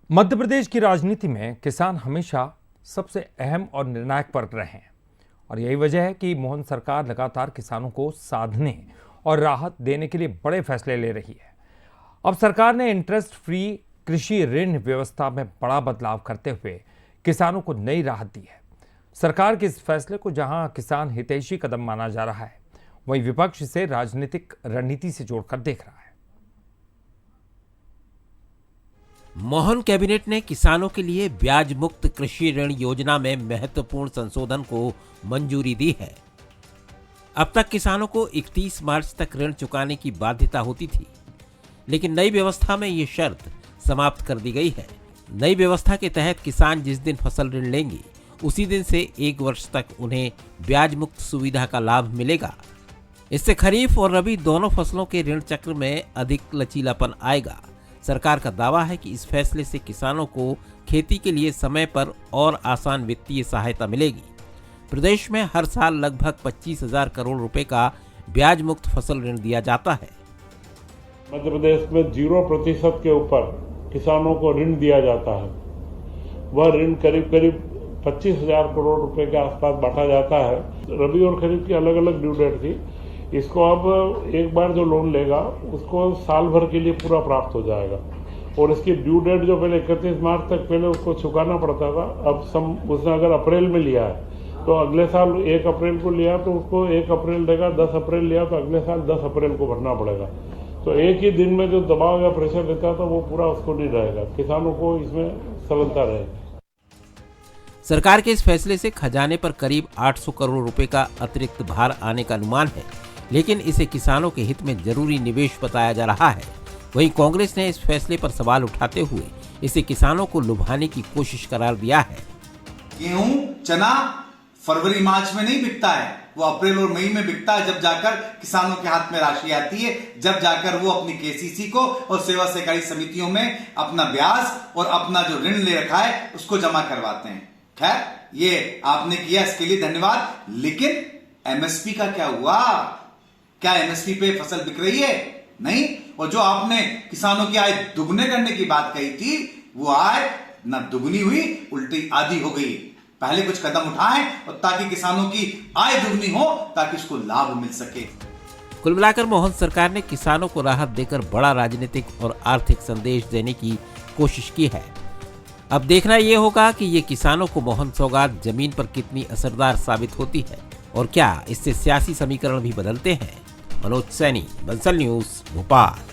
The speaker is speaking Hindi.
मध्य प्रदेश की राजनीति में किसान हमेशा सबसे अहम और निर्णायक वर्ग रहे हैं और यही वजह है कि मोहन सरकार लगातार किसानों को साधने और राहत देने के लिए बड़े फैसले ले रही है। अब सरकार ने इंटरेस्ट फ्री कृषि ऋण व्यवस्था में बड़ा बदलाव करते हुए किसानों को नई राहत दी है। सरकार के इस फैसले को जहां किसान हितैषी कदम माना जा रहा है, वहीं विपक्ष इसे राजनीतिक रणनीति से जोड़कर देख रहा है। मोहन कैबिनेट ने किसानों के लिए ब्याज मुक्त कृषि ऋण योजना में महत्वपूर्ण संशोधन को मंजूरी दी है। अब तक किसानों को 31 मार्च तक ऋण चुकाने की बाध्यता होती थी, लेकिन नई व्यवस्था में ये शर्त समाप्त कर दी गई है। नई व्यवस्था के तहत किसान जिस दिन फसल ऋण लेंगे, उसी दिन से 1 वर्ष तक उन्हें ब्याज मुक्त सुविधा का लाभ मिलेगा। इससे खरीफ और रबी दोनों फसलों के ऋण चक्र में अधिक लचीलापन आएगा। सरकार का दावा है कि इस फैसले से किसानों को खेती के लिए समय पर और आसान वित्तीय सहायता मिलेगी। प्रदेश में हर साल लगभग 25,000 करोड़ रुपए का ब्याज मुक्त फसल ऋण दिया जाता है। मध्य प्रदेश में 0% के ऊपर किसानों को ऋण दिया जाता है। वह ऋण करीब 25,000 करोड़ रुपए के आसपास बांटा जाता है। रबी और खरीफ की अलग अलग ड्यू डेट थी। इसको अब एक बार जो लोन लेगा उसको साल भर के लिए पूरा प्राप्त हो जाएगा और इसकी ड्यू डेट जो पहले 31 मार्च तक पहले उसको चुकाना पड़ता था, अब उसने अगर अप्रैल में लिया है तो अगले साल 1 अप्रैल को लिया तो उसको 1 अप्रैल देगा, 10 अप्रैल लिया तो अगले साल 10 अप्रैल को भरना पड़ेगा। तो एक ही दिन में जो दबाव या प्रेशर देता था वो पूरा उसको नहीं रहेगा। किसानों को इसमें सरलता रहेगी। सरकार के इस फैसले से खजाने पर करीब 800 करोड़ रुपए का अतिरिक्त भार आने का अनुमान है, लेकिन इसे किसानों के हित में जरूरी निवेश बताया जा रहा है। वहीं कांग्रेस ने इस फैसले पर सवाल उठाते हुए इसे किसानों को लुभाने की कोशिश करार दिया है। गेहूं, चना फरवरी मार्च में नहीं बिकता है, वो अप्रैल और मई में बिकता है, जब जाकर किसानों के हाथ में राशि आती है, जब जाकर वो अपनी केसीसी को और सेवा सहकारी समितियों में अपना ब्याज और अपना जो ऋण ले रखा है उसको जमा करवाते हैं। खैर, ये आपने किया, इसके लिए धन्यवाद। लेकिन एमएसपी का क्या हुआ? क्या एमएसपी पे फसल बिक रही है? नहीं। और जो आपने किसानों की आय दुगने करने की बात कही थी, वो आय न दुगनी हुई, उल्टी आधी हो गई। पहले कुछ कदम उठाएं और ताकि किसानों की आय दुगनी हो, ताकि उसको लाभ मिल सके। कुल मिलाकर मोहन सरकार ने किसानों को राहत देकर बड़ा राजनीतिक और आर्थिक संदेश देने की कोशिश की है। अब देखना यह होगा कि ये किसानों को मोहन सौगात जमीन पर कितनी असरदार साबित होती है और क्या इससे सियासी समीकरण भी बदलते हैं। मनोज सैनी, बंसल न्यूज, भोपाल।